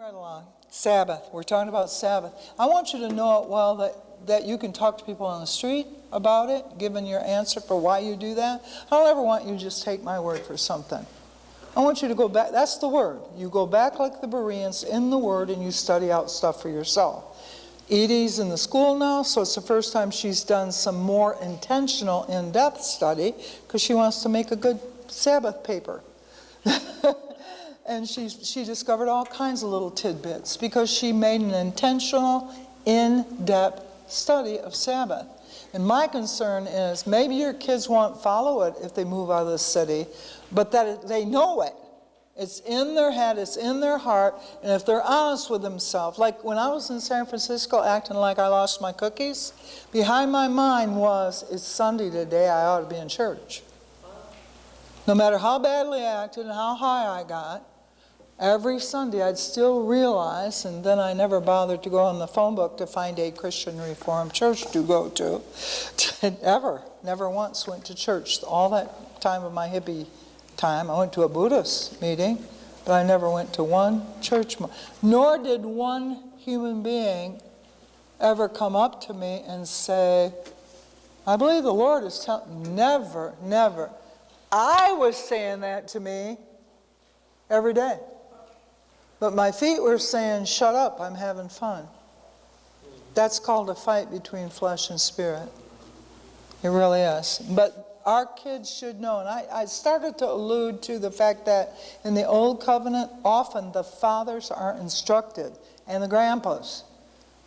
right along. Sabbath. We're talking about Sabbath. I want you to know it well that you can talk to people on the street about it, given your answer for why you do that. I don't ever want you to just take my word for something. I want you to go back. That's the word. You go back like the Bereans in the word and you study out stuff for yourself. Edie's in the school now, so it's the first time she's done some more intentional, in-depth study because she wants to make a good Sabbath paper. And she discovered all kinds of little tidbits because she made an intentional, in-depth study of Sabbath. And my concern is maybe your kids won't follow it if they move out of the city, but that they know it. It's in their head, it's in their heart, and if they're honest with themselves, like when I was in San Francisco acting like I lost my cookies, behind my mind was, it's Sunday today, I ought to be in church. No matter how badly I acted and how high I got, every Sunday I'd still realize, and then I never bothered to go on the phone book to find a Christian Reformed church to go to. Never once went to church. All that time of my hippie time, I went to a Buddhist meeting, but I never went to one church. Nor did one human being ever come up to me and say, I believe the Lord is telling, never. I was saying that to me every day. But my feet were saying, shut up, I'm having fun. That's called a fight between flesh and spirit. It really is. But our kids should know, and I started to allude to the fact that in the Old Covenant, often the fathers are instructed, and the grandpas.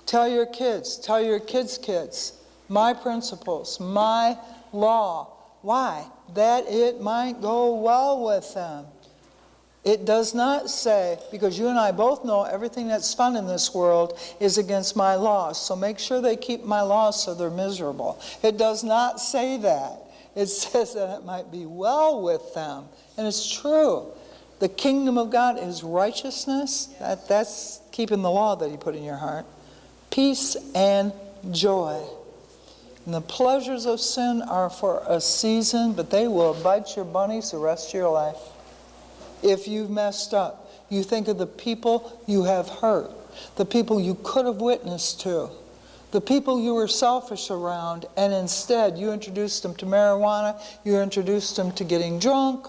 Tell your kids' kids, my principles, my law. Why? That it might go well with them. It does not say, because you and I both know everything that's fun in this world is against my laws, so make sure they keep my laws so they're miserable. It does not say that. It says that it might be well with them. And it's true. The kingdom of God is righteousness. That's keeping the law that He put in your heart. Peace and joy. And the pleasures of sin are for a season, but they will bite your bunnies the rest of your life. If you've messed up, you think of the people you have hurt, the people you could have witnessed to, the people you were selfish around, and instead you introduced them to marijuana, you introduced them to getting drunk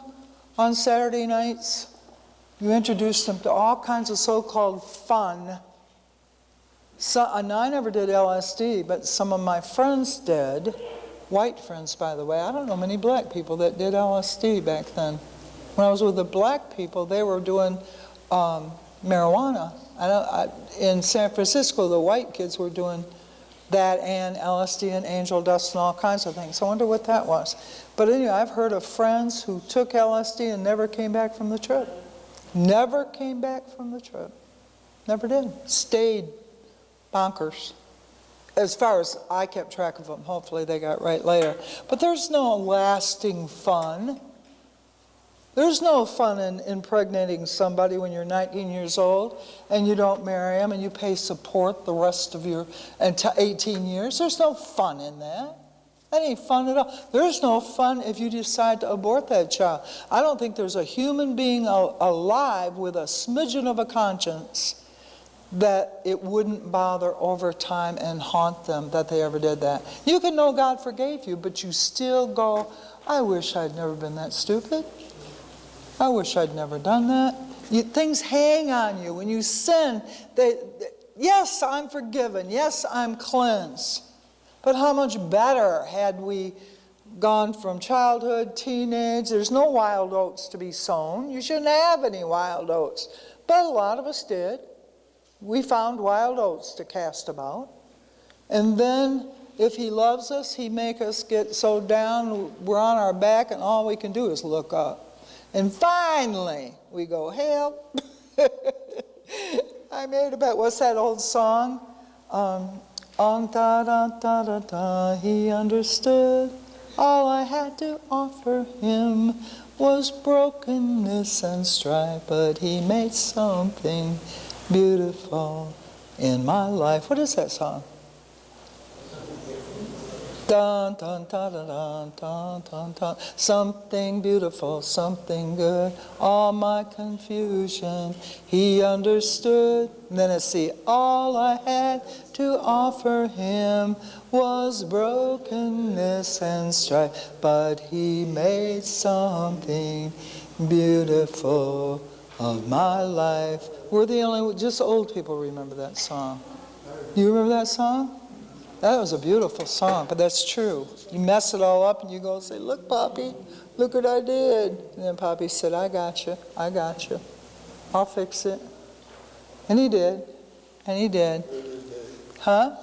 on Saturday nights, you introduced them to all kinds of so-called fun. And I never did LSD, but some of my friends did, white friends by the way. I don't know many black people that did LSD back then. When I was with the black people, they were doing marijuana. In San Francisco, the white kids were doing that and LSD and angel dust and all kinds of things. I wonder what that was. But anyway, I've heard of friends who took LSD and never came back from the trip. Never came back from the trip. Never did. Stayed bonkers. As far as I kept track of them, hopefully they got right later. But there's no lasting fun. There's no fun in impregnating somebody when you're 19 years old and you don't marry them and you pay support the rest of your 18 years. There's no fun in that. That ain't fun at all. There's no fun if you decide to abort that child. I don't think there's a human being alive with a smidgen of a conscience that it wouldn't bother over time and haunt them that they ever did that. You can know God forgave you, but you still go, I wish I'd never been that stupid. I wish I'd never done that. Things hang on you. When you sin, yes, I'm forgiven. Yes, I'm cleansed. But how much better had we gone from childhood, teenage? There's no wild oats to be sown. You shouldn't have any wild oats. But a lot of us did. We found wild oats to cast about. And then if He loves us, He make us get so down, we're on our back, and all we can do is look up. And finally, we go, help. I made about, what's that old song? He understood. All I had to offer Him was brokenness and strife, but He made something beautiful in my life. What is that song? Dun, dun, dun, dun, dun, dun, dun, dun. Something beautiful, something good. All my confusion, he understood. And then let's see. All I had to offer him was brokenness and strife, but he made something beautiful of my life. We're the only, just old people remember that song. Do you remember that song? That was a beautiful song, but that's true. You mess it all up and you go and say, look, Poppy, look what I did. And then Poppy said, I got you. I'll fix it. And he did. And he did. Huh?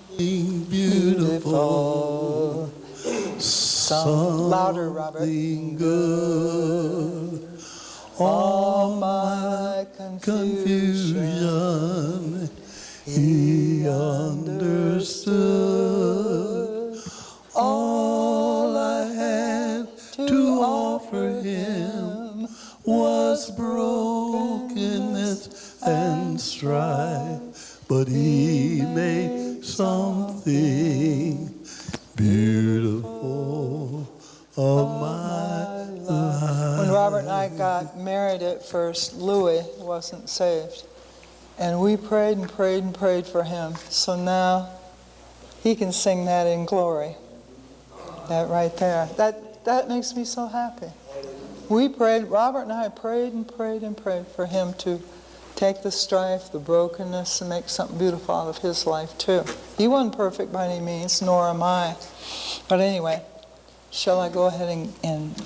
Something beautiful. Louder, Robert. Something good. All my confusion, he understood. All I had to offer him was brokenness and strife, but he made something beautiful of my life. When Robert and I got married at first, Louis wasn't saved. And we prayed and prayed and prayed for him. So now he can sing that in glory. That right there. That makes me so happy. We prayed, Robert and I prayed and prayed and prayed for him to take the strife, the brokenness, and make something beautiful out of his life too. He wasn't perfect by any means, nor am I. But anyway, shall I go ahead and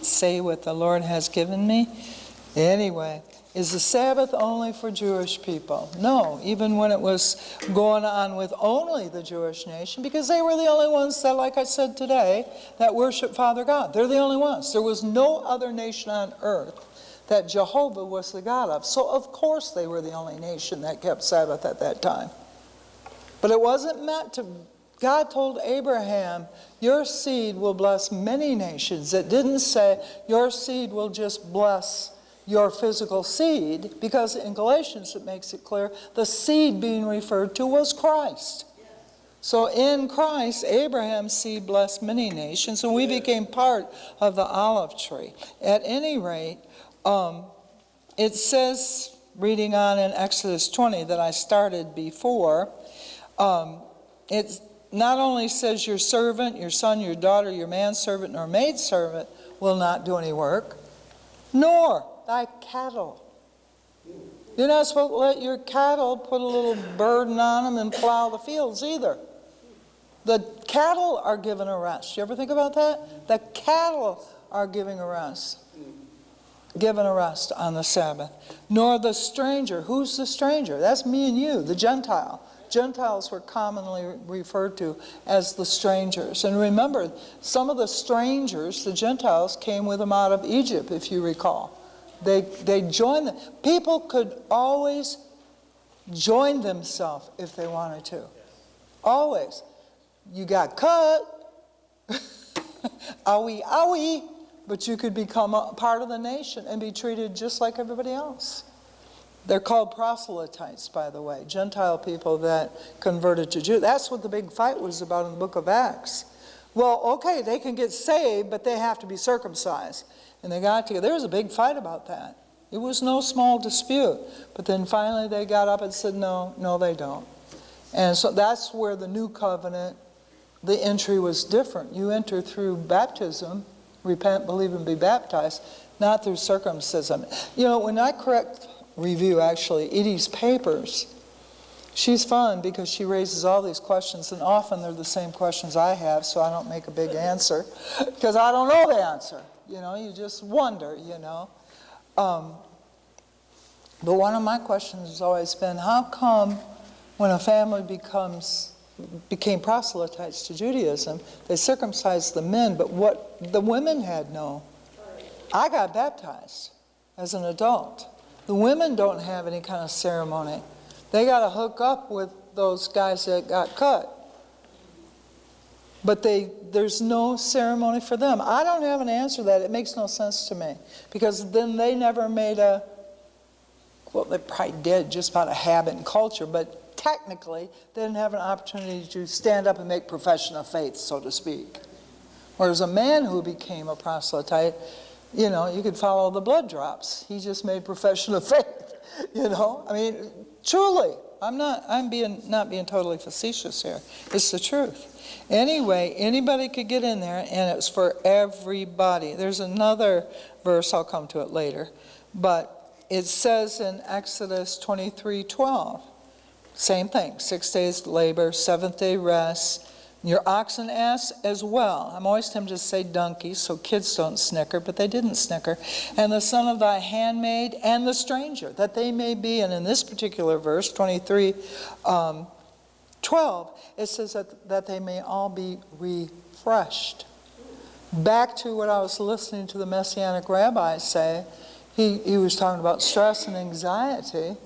say what the Lord has given me? Anyway, is the Sabbath only for Jewish people? No, even when it was going on with only the Jewish nation, because they were the only ones that, like I said today, that worship Father God. They're the only ones. There was no other nation on earth that Jehovah was the God of. So of course they were the only nation that kept Sabbath at that time. But it wasn't meant to... God told Abraham, your seed will bless many nations. It didn't say your seed will just bless your physical seed, because in Galatians it makes it clear the seed being referred to was Christ. So in Christ, Abraham's seed blessed many nations, and we became part of the olive tree. At any rate, it says, reading on in Exodus 20 that I started before, it not only says your servant, your son, your daughter, your manservant, nor maidservant will not do any work, nor thy cattle. You're not supposed to let your cattle put a little burden on them and plow the fields either. The cattle are given a rest. You ever think about that? The cattle are given a rest on the Sabbath. Nor the stranger. Who's the stranger? That's me and you, the Gentile. Gentiles were commonly referred to as the strangers. And remember, some of the strangers, the Gentiles, came with them out of Egypt, if you recall. They joined them. People could always join themselves if they wanted to. Always. You got cut. Owie, owie. But you could become a part of the nation and be treated just like everybody else. They're called proselytes, by the way. Gentile people that converted to Jew. That's what the big fight was about in the book of Acts. Well, okay, they can get saved, but they have to be circumcised. And they got together. There was a big fight about that. It was no small dispute. But then finally they got up and said, no, they don't. And so that's where the new covenant, the entry was different. You enter through baptism, repent, believe, and be baptized, not through circumcision. You know, when I review Edie's papers, she's fun because she raises all these questions, and often they're the same questions I have, so I don't make a big answer because I don't know the answer. You know, you just wonder, you know. But one of my questions has always been, how come when a family became proselytes to Judaism, they circumcised the men, but what the women had no? I got baptized as an adult. The women don't have any kind of ceremony. They got to hook up with those guys that got cut. But there's no ceremony for them. I don't have an answer to that. It makes no sense to me. Because then they never made well, they probably did just about a habit and culture, but technically, they didn't have an opportunity to stand up and make profession of faith, so to speak. Whereas a man who became a proselyte, you know, you could follow the blood drops. He just made profession of faith, you know. I mean, truly, I'm not being totally facetious here. It's the truth. Anyway, anybody could get in there, and it's for everybody. There's another verse, I'll come to it later, but it says in Exodus 23:12, same thing, 6 days labor, 7th day rest, your ox and ass as well. I'm always tempted to say donkeys, so kids don't snicker, but they didn't snicker. And the son of thy handmaid and the stranger, that they may be, and in this particular verse, 23:12, it says that they may all be refreshed. Back to what I was listening to the Messianic rabbi say, he was talking about stress and anxiety,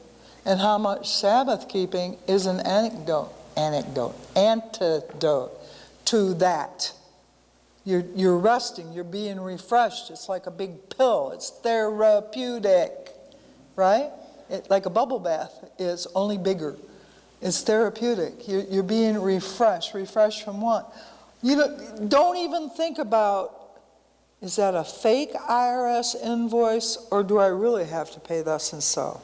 and how much Sabbath keeping is an antidote to that. You're resting, you're being refreshed. It's like a big pill. It's therapeutic, right? Like a bubble bath is, only bigger. It's therapeutic. You're being refreshed. Refreshed from what? You don't even think about, is that a fake IRS invoice, or do I really have to pay thus and so?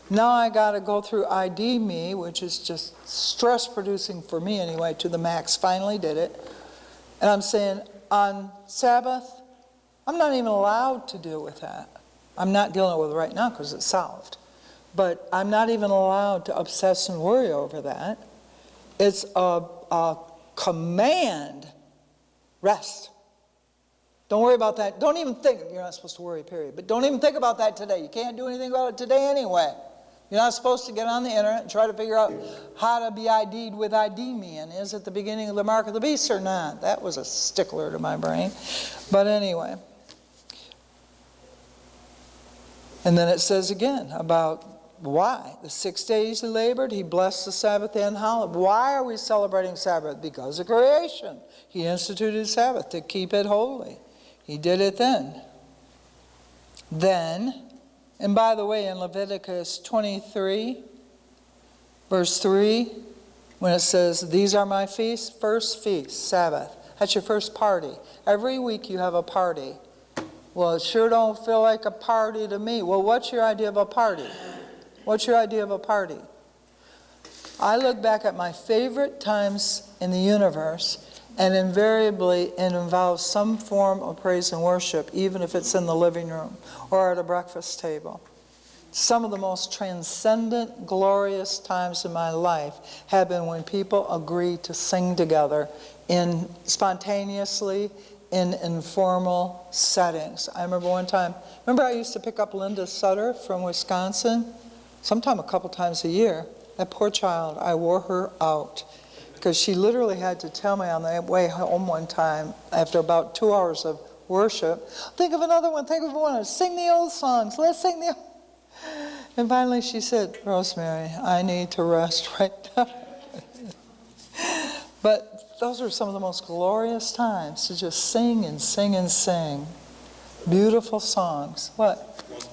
Now I got to go through ID Me, which is just stress-producing for me anyway, to the max. Finally did it. And I'm saying, on Sabbath, I'm not even allowed to deal with that. I'm not dealing with it right now because it's solved. But I'm not even allowed to obsess and worry over that. It's a command. Rest. Don't worry about that. Don't even think. You're not supposed to worry, period. But don't even think about that today. You can't do anything about it today anyway. You're not supposed to get on the internet and try to figure out how to be ID'd with ID Me, and is it the beginning of the mark of the beast or not? That was a stickler to my brain. But anyway. And then it says again about why. The 6 days he labored, he blessed the Sabbath and holiday. Why are we celebrating Sabbath? Because of creation. He instituted Sabbath to keep it holy. He did it then. And by the way, in Leviticus 23, verse 3, when it says, these are my feasts, first feast, Sabbath. That's your first party. Every week you have a party. Well, it sure don't feel like a party to me. Well, what's your idea of a party? What's your idea of a party? I look back at my favorite times in the universe, and invariably it involves some form of praise and worship, even if it's in the living room or at a breakfast table. Some of the most transcendent, glorious times in my life have been when people agree to sing together spontaneously in informal settings. I remember one time, I used to pick up Linda Sutter from Wisconsin, sometime a couple times a year. That poor child, I wore her out. Because she literally had to tell me on the way home one time, after about 2 hours of worship, think of another one, sing the old songs, let's sing the old. And finally she said, Rosemary, I need to rest right now. But those are some of the most glorious times to just sing and sing and sing. Beautiful songs. What?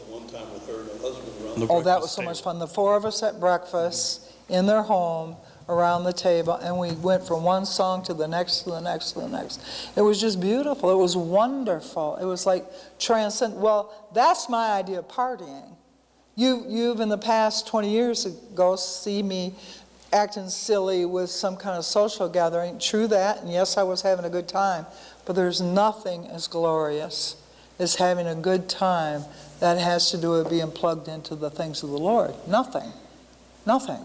One time with her and her husband around the Oh, that was so much fun. The four of us at breakfast in their home around the table, and we went from one song to the next, to the next, to the next. It was just beautiful. It was wonderful. It was like transcend. Well, that's my idea of partying. You've in the past 20 years ago see me acting silly with some kind of social gathering. True that, and yes, I was having a good time, but there's nothing as glorious as having a good time that has to do with being plugged into the things of the Lord. Nothing. Nothing.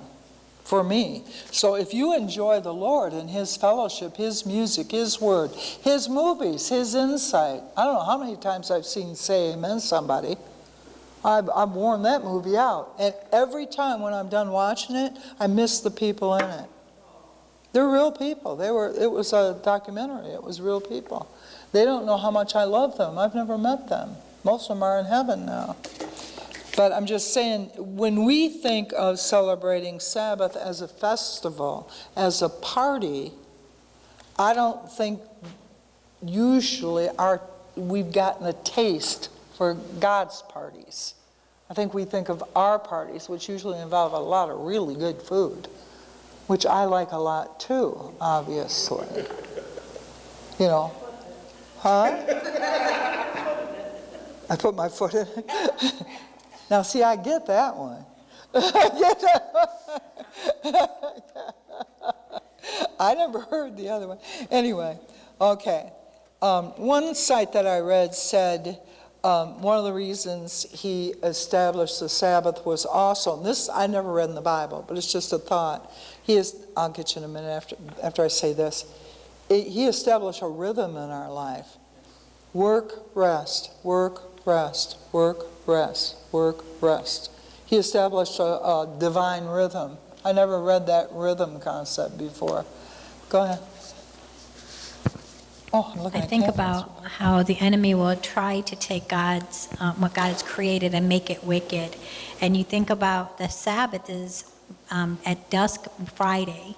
For me. So if you enjoy the Lord and His fellowship, His music, His word, His movies, His insight. I don't know how many times I've seen Say Amen somebody. I've worn that movie out. And every time when I'm done watching it, I miss the people in it. They're real people. It was a documentary. It was real people. They don't know how much I love them. I've never met them. Most of them are in heaven now. But I'm just saying, when we think of celebrating Sabbath as a festival, as a party, I don't think usually we've gotten a taste for God's parties. I think we think of our parties, which usually involve a lot of really good food. which I like a lot too, obviously. You know, huh? I put my foot in it. Now, see, I get that one. I never heard the other one. Anyway, okay. One site that I read said one of the reasons he established the Sabbath was also, and this I never read in the Bible, but it's just a thought. I'll get you in a minute after I say this. He established a rhythm in our life. Work, rest, work, rest, work, rest, work, rest. He established a divine rhythm. I never read that rhythm concept before. Go ahead. Oh, I'm looking I at think cameras. about how the enemy will try to take God's, what God has created and make it wicked. And you think about the Sabbath is at dusk Friday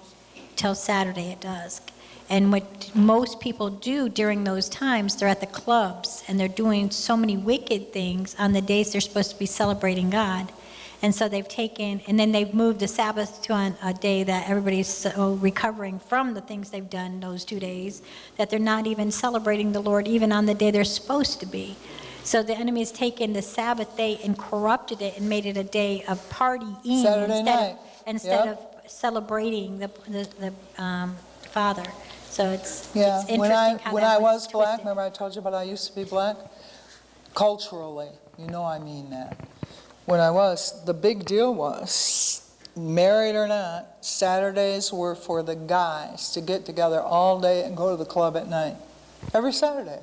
till Saturday at dusk. And what most people do during those times, they're at the clubs and they're doing so many wicked things on the days they're supposed to be celebrating God. And so they've taken, and then they've moved the Sabbath to a day that everybody's so recovering from the things they've done those 2 days, that they're not even celebrating the Lord even on the day they're supposed to be. So the enemy has taken the Sabbath day and corrupted it and made it a day of partying Saturday night. instead Yep. of celebrating the Father. So it's Yeah, interesting when how I that was black, twisted. remember I told you about I used to be black? Culturally, I mean that. When I was, the big deal was, married or not, Saturdays were for the guys to get together all day and go to the club at night. Every Saturday.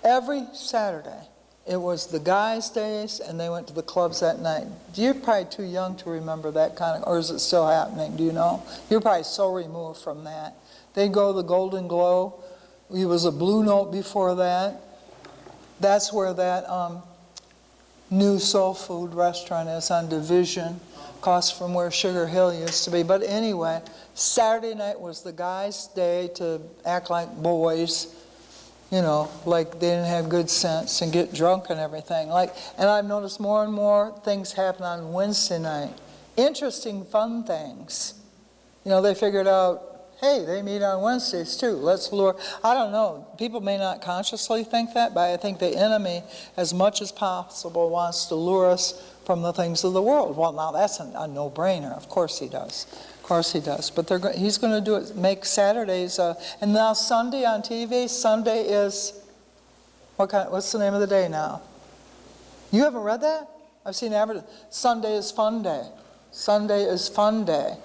Every Saturday. It was the guys' days, and they went to the clubs at night. You're probably too young to remember that kind of, or is it still happening? Do you know? You're probably so removed from that. They'd go to the Golden Glow. It was a Blue Note before that. That's where that new soul food restaurant is on Division, across from where Sugar Hill used to be. But anyway, Saturday night was the guys' day to act like boys, like they didn't have good sense and get drunk and everything. And I've noticed more and more things happen on Wednesday night. Interesting, fun things. They figured out, hey, they meet on Wednesdays too. Let's lure. I don't know. People may not consciously think that, but I think the enemy, as much as possible, wants to lure us from the things of the world. Well, now that's a no-brainer. Of course he does. Of course he does. But he's going to do it. Make Saturdays. And now Sunday on TV. Sunday is what's the name of the day now? You haven't read that? I've seen advertising. Sunday is fun day. Sunday is fun day.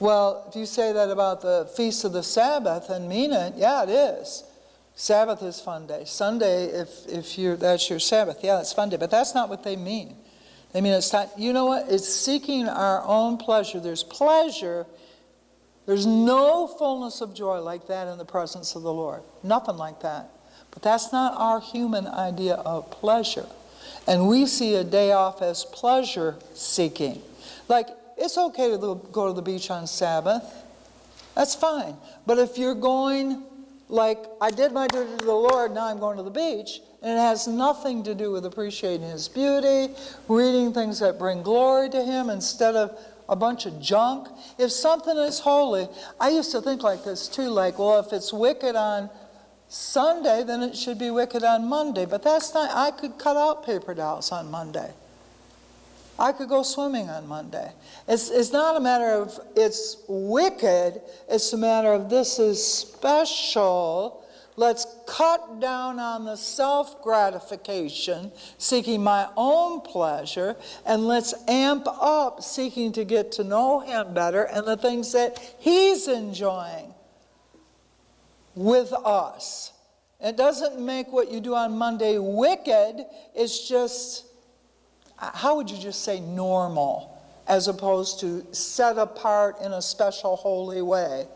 Well, if you say that about the Feast of the Sabbath and mean it, yeah, it is. Sabbath is fun day. Sunday, if that's your Sabbath, yeah, it's fun day. But that's not what they mean. They mean it's not, you know what? It's seeking our own pleasure. There's pleasure. There's no fullness of joy like that in the presence of the Lord. Nothing like that. But that's not our human idea of pleasure. And we see a day off as pleasure seeking. Like, it's okay to go to the beach on Sabbath. That's fine. But if you're going, like, I did my duty to the Lord, now I'm going to the beach, and it has nothing to do with appreciating His beauty, reading things that bring glory to Him instead of a bunch of junk. If something is holy, I used to think like this too, like, well, if it's wicked on Sunday, then it should be wicked on Monday. But that's not, I could cut out paper dolls on Monday. I could go swimming on Monday. It's not a matter of it's wicked. It's a matter of this is special. Let's cut down on the self-gratification, seeking my own pleasure, and let's amp up seeking to get to know Him better and the things that He's enjoying with us. It doesn't make what you do on Monday wicked. It's just, how would you just say normal, as opposed to set apart in a special holy way?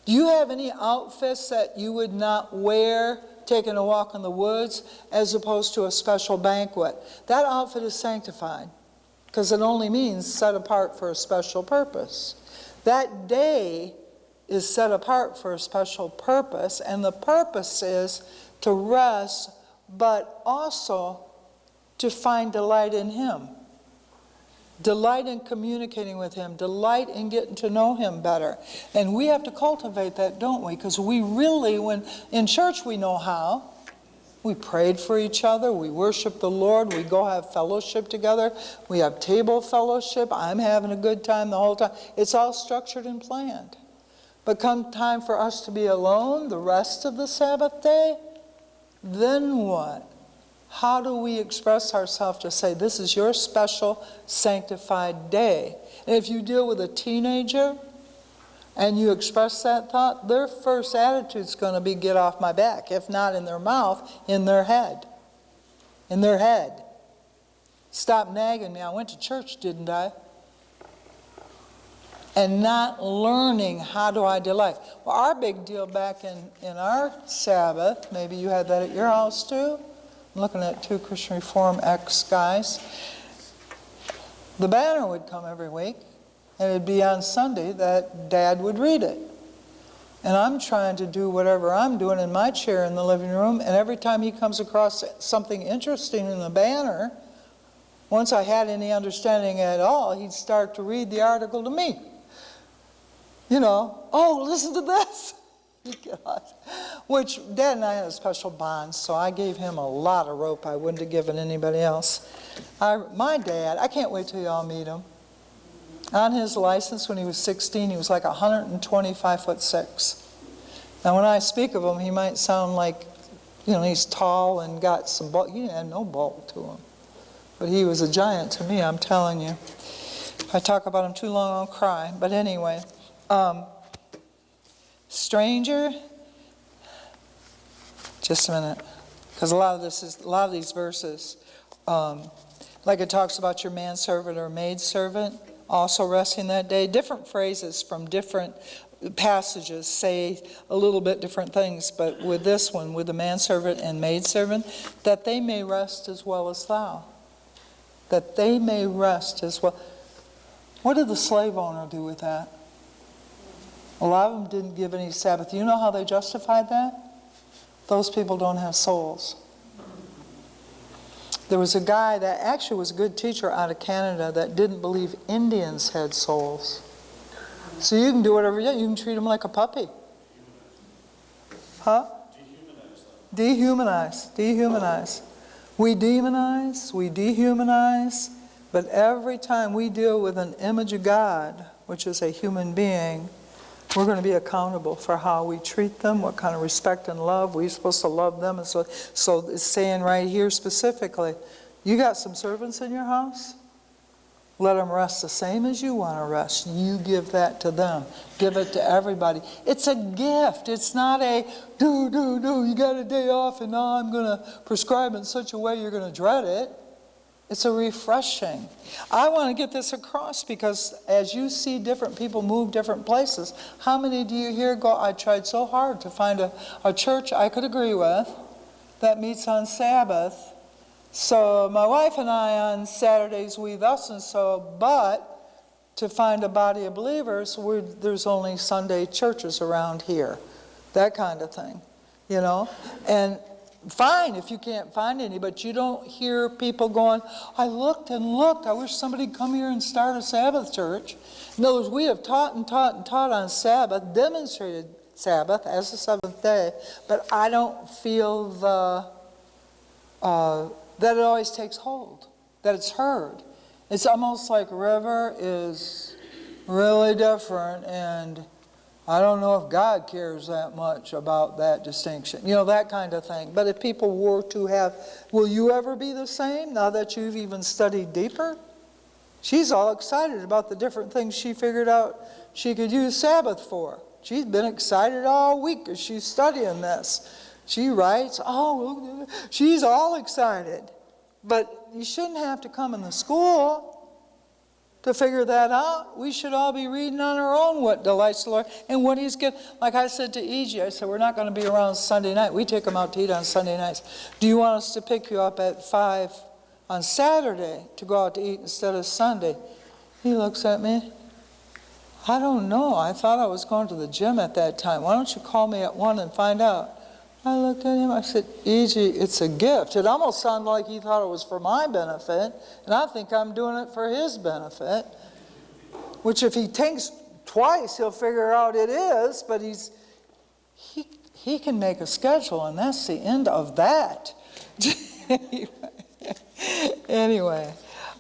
Do you have any outfits that you would not wear taking a walk in the woods as opposed to a special banquet? That outfit is sanctified because it only means set apart for a special purpose. That day is set apart for a special purpose, and the purpose is to rest, but also to find delight in Him. Delight in communicating with Him. Delight in getting to know Him better. And we have to cultivate that, don't we? Because we really, when in church we know how. We prayed for each other. We worship the Lord. We go have fellowship together. We have table fellowship. I'm having a good time the whole time. It's all structured and planned. But come time for us to be alone the rest of the Sabbath day, then what? How do we express ourselves to say, this is your special sanctified day? And if you deal with a teenager and you express that thought, their first attitude is going to be, get off my back. If not in their mouth, in their head. In their head. Stop nagging me. I went to church, didn't I? And not learning, how do I delight? Well, our big deal back in our Sabbath, maybe you had that at your house too. I'm looking at 2 Christian Reform ex-guys. The banner would come every week, and it'd be on Sunday that Dad would read it. And I'm trying to do whatever I'm doing in my chair in the living room, and every time he comes across something interesting in the banner, once I had any understanding at all, he'd start to read the article to me. You know, oh, listen to this. Which Dad and I had a special bond, so I gave him a lot of rope I wouldn't have given anybody else. My dad, I can't wait till y'all meet him. On his license when he was 16, he was like 125'6". Now when I speak of him, he might sound like, you know, he's tall and got some bulk. He had no bulk to him. But he was a giant to me, I'm telling you. If I talk about him too long, I'll cry. But anyway, stranger, just a minute, because a lot of these verses, like it talks about your manservant or maidservant, also resting that day. Different phrases from different passages say a little bit different things, but with this one, with the manservant and maidservant, that they may rest as well as thou. That they may rest as well. What did the slave owner do with that? A lot of them didn't give any Sabbath. You know how they justified that? Those people don't have souls. There was a guy that actually was a good teacher out of Canada that didn't believe Indians had souls. So you can do whatever you want. You can treat them like a puppy. Huh? Dehumanize. Dehumanize. We demonize, we dehumanize, but every time we deal with an image of God, which is a human being, we're going to be accountable for how we treat them, what kind of respect and love. We're supposed to love them. And so it's saying right here specifically, you got some servants in your house? Let them rest the same as you want to rest. You give that to them. Give it to everybody. It's a gift. It's not a, you got a day off and now I'm going to prescribe in such a way you're going to dread it. It's a refreshing. I want to get this across because as you see different people move different places, how many do you hear go, I tried so hard to find a church I could agree with that meets on Sabbath. So my wife and I on Saturdays we thus and so, but to find a body of believers, there's only Sunday churches around here. That kind of thing, you know. And fine if you can't find any, but you don't hear people going, I looked and looked, I wish somebody'd come here and start a Sabbath church. In other words, we have taught and taught and taught on Sabbath, demonstrated Sabbath as the seventh day, but I don't feel that it always takes hold, that it's heard. It's almost like River is really different, and I don't know if God cares that much about that distinction. You know, that kind of thing. But if people were to have, will you ever be the same now that you've even studied deeper? She's all excited about the different things she figured out she could use Sabbath for. She's been excited all week as she's studying this. She writes, she's all excited. But you shouldn't have to come in the school to figure that out. We should all be reading on our own what delights the Lord and what He's given. Like I said to E.G., I said, we're not going to be around Sunday night. We take them out to eat on Sunday nights. Do you want us to pick you up at 5 on Saturday to go out to eat instead of Sunday? He looks at me. I don't know. I thought I was going to the gym at that time. Why don't you call me at 1 and find out? I looked at him, I said, E.G., it's a gift. It almost sounded like he thought it was for my benefit, and I think I'm doing it for his benefit, which if he thinks twice, he'll figure out it is, but he can make a schedule, and that's the end of that. Anyway,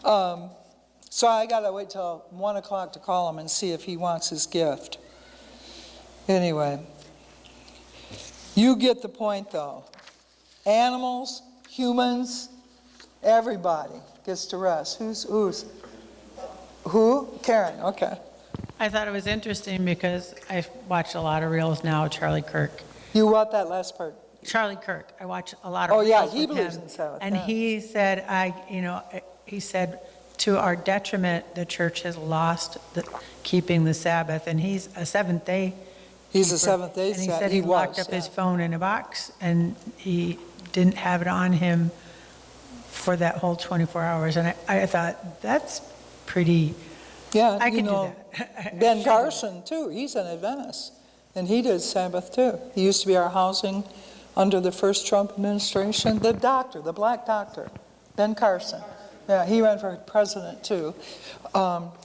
so I got to wait till 1 o'clock to call him and see if he wants his gift. Anyway, you get the point, though. Animals, humans, everybody gets to rest. Who? Karen, okay. I thought it was interesting because I watch a lot of reels now, Charlie Kirk. You what, that last part? Charlie Kirk, I watch a lot of reels yeah, he with believes him. in Sabbath. And yeah. he said, to our detriment, the church has lost keeping the Sabbath, and he's a Seventh-day He's a Seventh-day And he said he locked up his phone in a box, and he didn't have it on him for that whole 24 hours. And I thought, that's pretty, Yeah, I could know, do that. Ben Carson, too, he's an Adventist, and he did Sabbath, too. He used to be our housing under the first Trump administration. The doctor, the black doctor, Ben Carson. Yeah, he ran for president, too.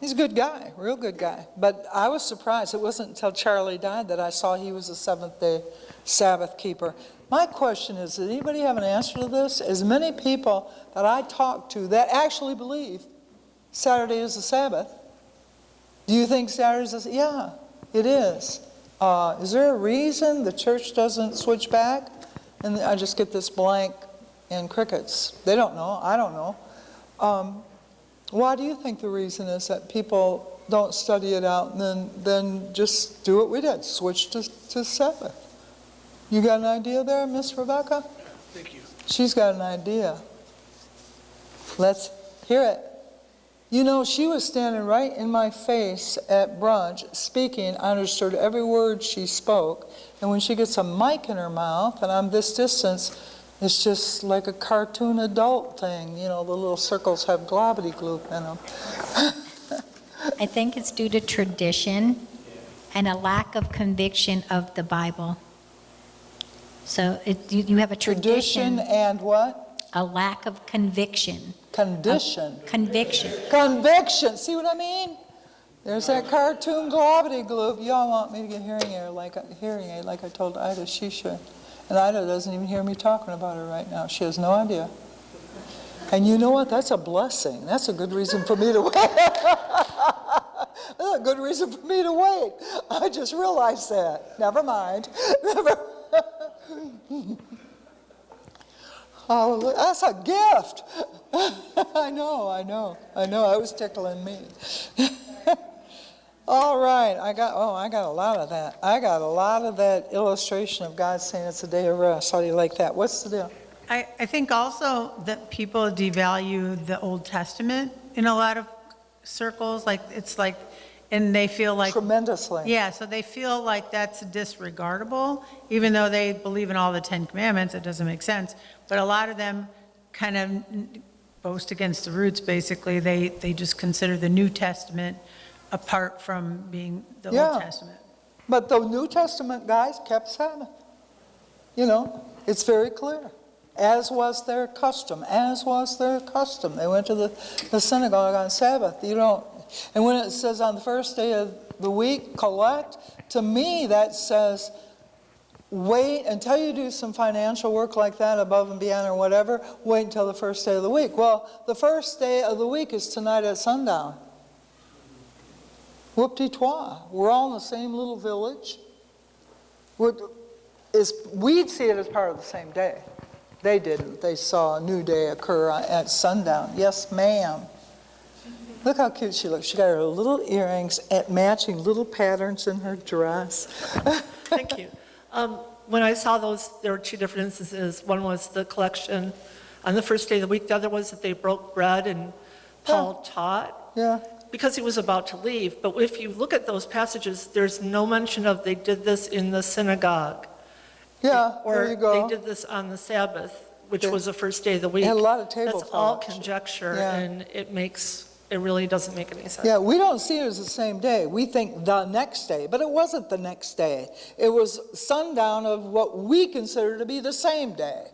He's a good guy, real good guy. But I was surprised. It wasn't until Charlie died that I saw he was a Seventh-day Sabbath keeper. My question is, does anybody have an answer to this? As many people that I talk to that actually believe Saturday is the Sabbath, do you think Saturday is the Sabbath? Yeah, it is. Is there a reason the church doesn't switch back? And I just get this blank and crickets. They don't know. I don't know. Why do you think the reason is that people don't study it out and then just do what we did, switch to Sabbath? You got an idea there, Miss Rebecca? Thank you. She's got an idea. Let's hear it. You know, she was standing right in my face at brunch speaking. I understood every word she spoke. And when she gets a mic in her mouth and I'm this distance, it's just like a cartoon adult thing. You know, the little circles have globbity-gloop in them. I think it's due to tradition and a lack of conviction of the Bible. So you have a Tradition tradition, and what? a lack of conviction. Condition. Conviction. Conviction. See what I mean? There's that cartoon globbity-gloop. Y'all want me to get hearing aid like I told Ida she should. And Ida doesn't even hear me talking about her right now. She has no idea. And you know what? That's a blessing. That's a good reason for me to wait. That's a good reason for me to wait. I just realized that. Never mind. Oh, that's a gift. I know. It was tickling me. All right, I got a lot of that. I got a lot of that illustration of God saying it's a day of rest. How do you like that? What's the deal? I think also that people devalue the Old Testament in a lot of circles, and they feel like... Tremendously. Yeah, so they feel like that's disregardable, even though they believe in all the 10 Commandments. It doesn't make sense. But a lot of them kind of boast against the roots, basically. They just consider the New Testament apart from being the Old Testament. But the New Testament guys kept Sabbath. You know, it's very clear. As was their custom. They went to the synagogue on Sabbath. And when it says on the first day of the week, collect, to me that says, wait until you do some financial work like that above and beyond or whatever, wait until the first day of the week. Well, the first day of the week is tonight at sundown. Whoop-de-toi. We're all in the same little village. We'd see it as part of the same day. They didn't. They saw a new day occur at sundown. Yes, ma'am. Look how cute she looks. She got her little earrings at matching little patterns in her dress. Thank you. When I saw those, there were two different instances. One was the collection on the first day of the week. The other was that they broke bread and Paul taught. Yeah. Because he was about to leave. But if you look at those passages, there's no mention of they did this in the synagogue. Yeah, there you go. Or they did this on the Sabbath, which was the first day of the week. They had a lot of table That's all fellowship. conjecture, Yeah. and it makes it really doesn't make any sense. Yeah, we don't see it as the same day. We think the next day, but it wasn't the next day. It was sundown of what we consider to be the same day.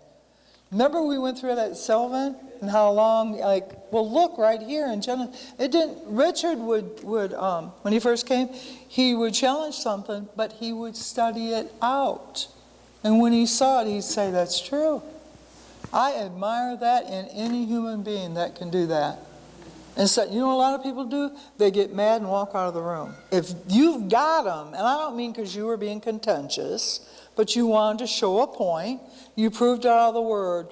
Remember we went through it at Sylvan and how long, well, look right here in Genesis. Richard would when he first came, he would challenge something, but he would study it out. And when he saw it, he'd say, that's true. I admire that in any human being that can do that. And so, you know what a lot of people do? They get mad and walk out of the room. If you've got them, and I don't mean because you were being contentious, but you wanted to show a point, you proved it out of the Word,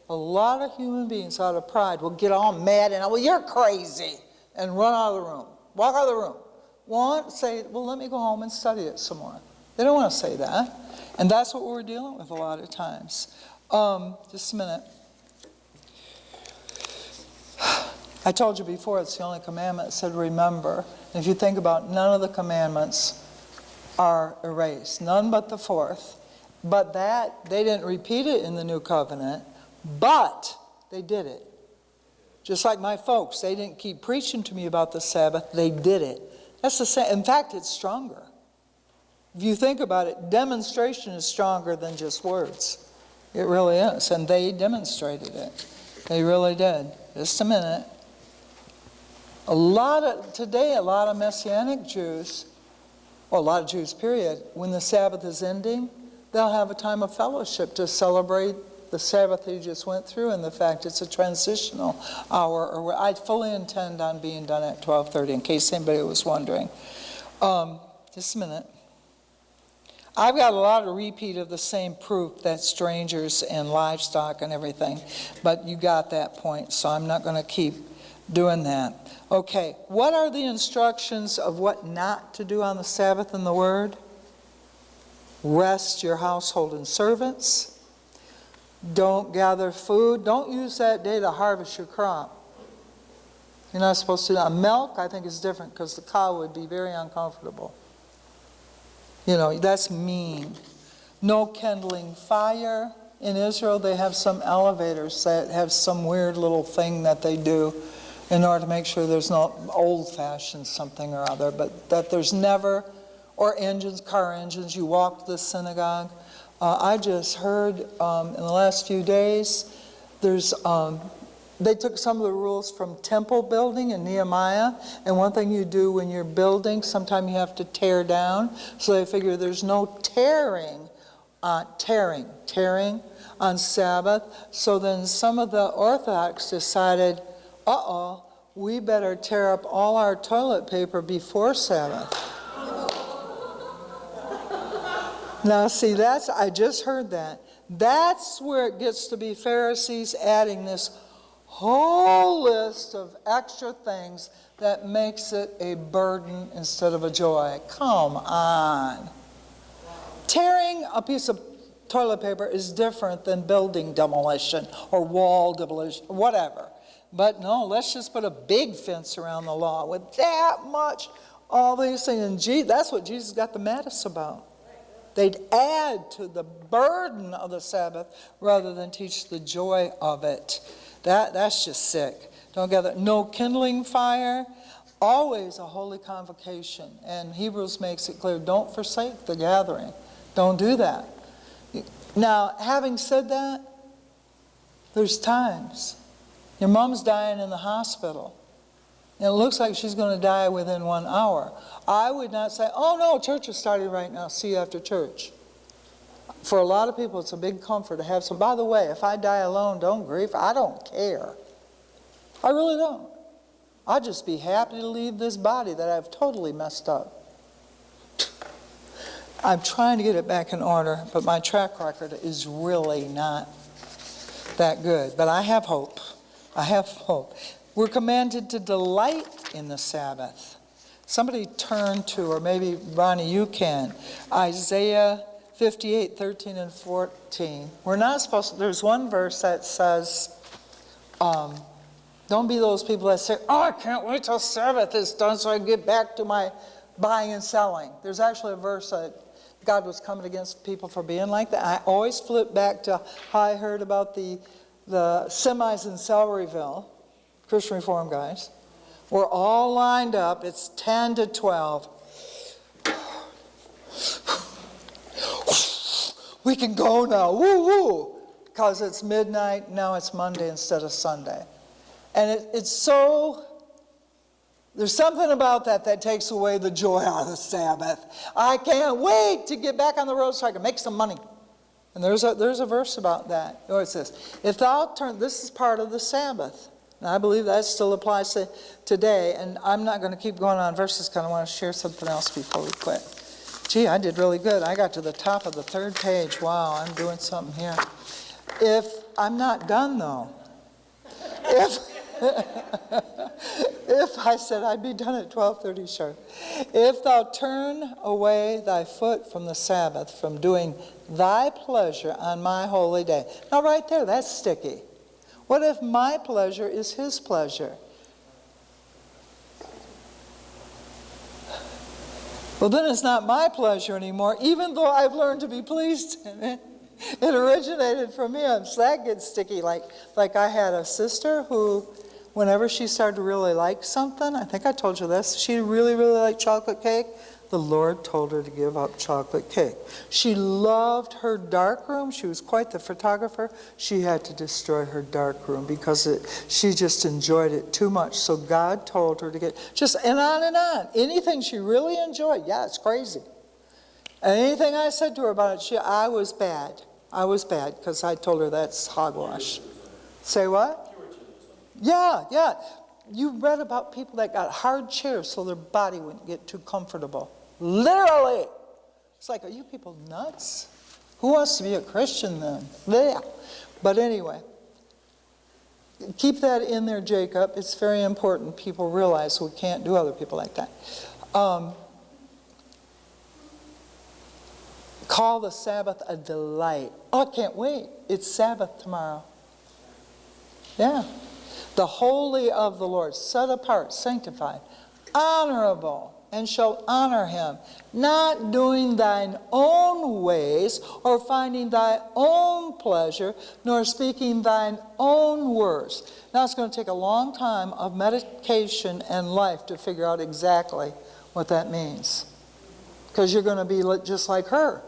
a lot of human beings out of pride will get all mad and, well, you're crazy, and run out of the room, walk out of the room. Say, well, let me go home and study it some more. They don't want to say that. And that's what we're dealing with a lot of times. Just a minute. I told you before, it's the only commandment that said remember. And if you think about it, none of the commandments are erased, none but the fourth. But that, they didn't repeat it in the new covenant, but they did it. Just like my folks, they didn't keep preaching to me about the Sabbath, they did it. That's the same. In fact, it's stronger. If you think about it, demonstration is stronger than just words. It really is. And they demonstrated it. They really did. Just a minute. Today, a lot of Messianic Jews, or a lot of Jews, period, when the Sabbath is ending, they'll have a time of fellowship to celebrate the Sabbath you just went through and the fact it's a transitional hour. I fully intend on being done at 12:30, in case anybody was wondering. Just a minute. I've got a lot of repeat of the same proof that strangers and livestock and everything, but you got that point, so I'm not going to keep doing that. Okay, what are the instructions of what not to do on the Sabbath in the Word? Rest your household and servants. Don't gather food. Don't use that day to harvest your crop. You're not supposed to do that. Milk, I think, is different because the cow would be very uncomfortable. You know, that's mean. No kindling fire. In Israel, they have some elevators that have some weird little thing that they do in order to make sure there's no old-fashioned something or other, but that there's never, or engines, car engines, you walk to the synagogue. I just heard in the last few days, they took some of the rules from temple building in Nehemiah, and one thing you do when you're building, sometimes you have to tear down, so they figure there's no tearing on Sabbath. So then some of the Orthodox decided, we better tear up all our toilet paper before Sabbath. Now see, I just heard that. That's where it gets to be Pharisees adding this whole list of extra things that makes it a burden instead of a joy. Come on. Tearing a piece of toilet paper is different than building demolition or wall demolition, whatever. But no, let's just put a big fence around the law with that much, all these things. And that's what Jesus got the maddest about. They'd add to the burden of the Sabbath rather than teach the joy of it. That's just sick. Don't gather. No kindling fire. Always a holy convocation. And Hebrews makes it clear, don't forsake the gathering. Don't do that. Now, having said that, there's times. Your mom's dying in the hospital. And it looks like she's going to die within 1 hour. I would not say, oh no, church is starting right now. See you after church. For a lot of people, it's a big comfort to have some. By the way, if I die alone, don't grieve. I don't care. I really don't. I'd just be happy to leave this body that I've totally messed up. I'm trying to get it back in order, but my track record is really not that good. But I have hope. I have hope. We're commanded to delight in the Sabbath. Somebody turn to, or maybe Ronnie, you can, Isaiah 58, 13 and 14. We're not supposed to, there's one verse that says, don't be those people that say, I can't wait till Sabbath is done so I can get back to my buying and selling. There's actually a verse that God was coming against people for being like that. I always flip back to how I heard about the semis in Salaryville, Christian Reform guys, We're all lined up. It's 10 to 12. We can go now. Woo woo. Because it's midnight. Now it's Monday instead of Sunday. And it's so, there's something about that takes away the joy out of the Sabbath. I can't wait to get back on the road so I can make some money. And there's a verse about that. Oh, it says, if thou turn, this is part of the Sabbath. And I believe that still applies to today. And I'm not going to keep going on verses because I want to share something else before we quit. Gee, I did really good. I got to the top of the 3rd page. Wow, I'm doing something here. If I'm not done though. If I said I'd be done at 12:30 sharp. If thou turn away thy foot from the Sabbath, from doing thy pleasure on my holy day. Now right there, that's sticky. What if my pleasure is his pleasure? Well, then it's not my pleasure anymore, even though I've learned to be pleased in it. It originated from him, so that gets sticky. Like I had a sister who, whenever she started to really like something, I think I told you this, she really, really liked chocolate cake. The Lord told her to give up chocolate cake. She loved her dark room. She was quite the photographer. She had to destroy her dark room because she just enjoyed it too much. So God told her to get, and on and on. Anything she really enjoyed, yeah, it's crazy. And anything I said to her about it, I was bad. I was bad because I told her that's hogwash. Say what? Yeah. You read about people that got hard chairs so their body wouldn't get too comfortable. Literally. It's like, are you people nuts? Who wants to be a Christian then? Yeah. But anyway, keep that in there, Jacob. It's very important people realize we can't do other people like that. Call the Sabbath a delight. Oh, I can't wait. It's Sabbath tomorrow. Yeah. The holy of the Lord, set apart, sanctified, honorable, and shall honor him, not doing thine own ways, or finding thy own pleasure, nor speaking thine own words. Now it's going to take a long time of meditation and life to figure out exactly what that means. Because you're going to be just like her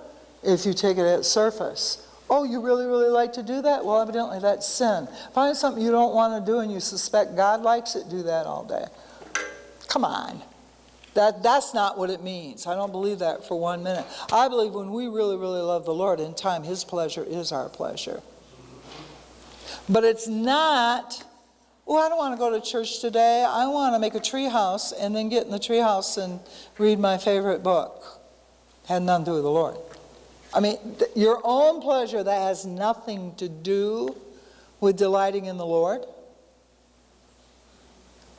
if you take it at surface. Oh, you really, really like to do that? Well, evidently that's sin. Find something you don't want to do and you suspect God likes it, do that all day. Come on. That's not what it means. I don't believe that for 1 minute. I believe when we really, really love the Lord, in time, his pleasure is our pleasure. But it's not, oh, I don't want to go to church today. I want to make a tree house and then get in the tree house and read my favorite book. Had nothing to do with the Lord. I mean, your own pleasure that has nothing to do with delighting in the Lord.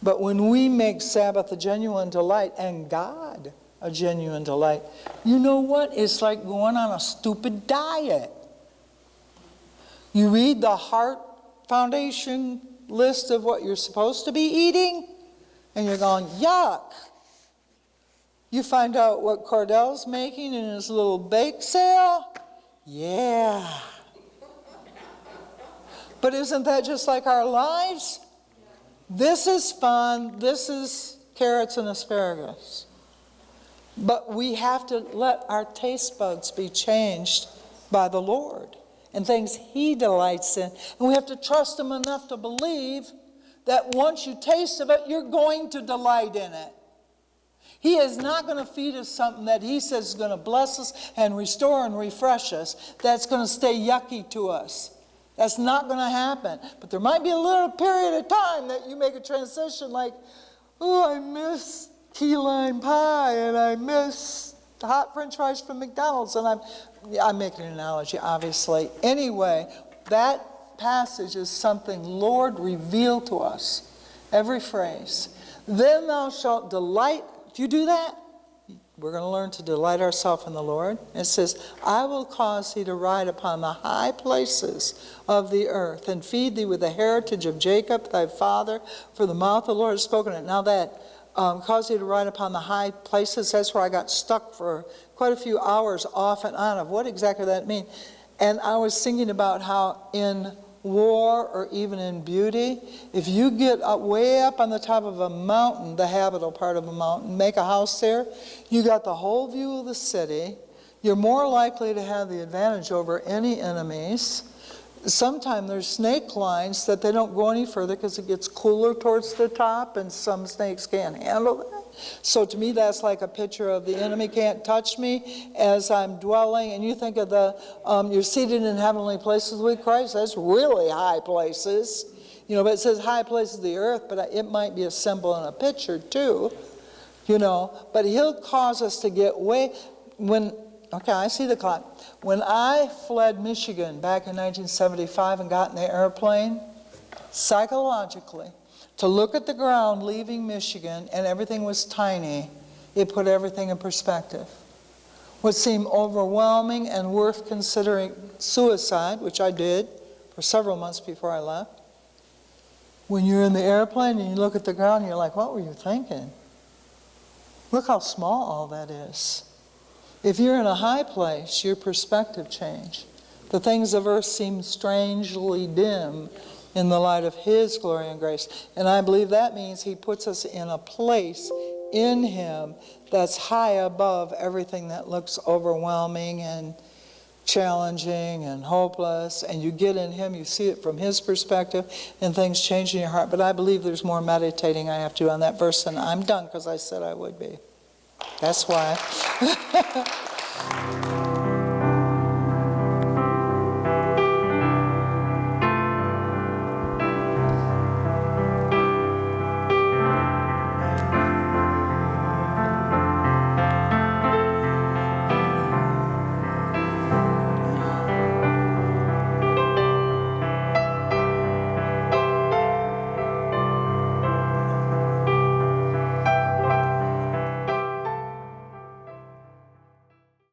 But when we make Sabbath a genuine delight and God a genuine delight, you know what? It's like going on a stupid diet. You read the Heart Foundation list of what you're supposed to be eating, and you're going, yuck. You find out what Cordell's making in his little bake sale. Yeah. But isn't that just like our lives? This is fun. This is carrots and asparagus. But we have to let our taste buds be changed by the Lord and things he delights in. And we have to trust him enough to believe that once you taste of it, you're going to delight in it. He is not going to feed us something that he says is going to bless us and restore and refresh us that's going to stay yucky to us. That's not going to happen. But there might be a little period of time that you make a transition like, oh, I miss key lime pie and I miss hot french fries from McDonald's. And I'm making an analogy, obviously. Anyway, that passage is something Lord revealed to us. Every phrase. Then thou shalt delight. If you do that, we're going to learn to delight ourselves in the Lord. It says, I will cause thee to ride upon the high places of the earth and feed thee with the heritage of Jacob thy father, for the mouth of the Lord has spoken it. Now that cause thee to ride upon the high places, that's where I got stuck for quite a few hours off and on of what exactly that means. And I was thinking about how in war, or even in beauty. If you get up, way up on the top of a mountain, the habitable part of a mountain, make a house there, you got the whole view of the city. You're more likely to have the advantage over any enemies. Sometimes there's snake lines that they don't go any further because it gets cooler towards the top, and some snakes can't handle that. So to me, that's like a picture of the enemy can't touch me as I'm dwelling. And you think of the, you're seated in heavenly places with Christ. That's really high places. You know, but it says high places of the earth, but it might be a symbol and a picture too. You know, but he'll cause us to get okay, I see the clock. When I fled Michigan back in 1975 and got in the airplane, psychologically, to look at the ground leaving Michigan and everything was tiny, it put everything in perspective. What seemed overwhelming and worth considering suicide, which I did for several months before I left, when you're in the airplane and you look at the ground, you're like, what were you thinking? Look how small all that is. If you're in a high place, your perspective change. The things of earth seem strangely dim in the light of his glory and grace. And I believe that means he puts us in a place in him that's high above everything that looks overwhelming and challenging and hopeless. And you get in him, you see it from his perspective, and things change in your heart. But I believe there's more meditating I have to do on that verse, and I'm done because I said I would be. That's why.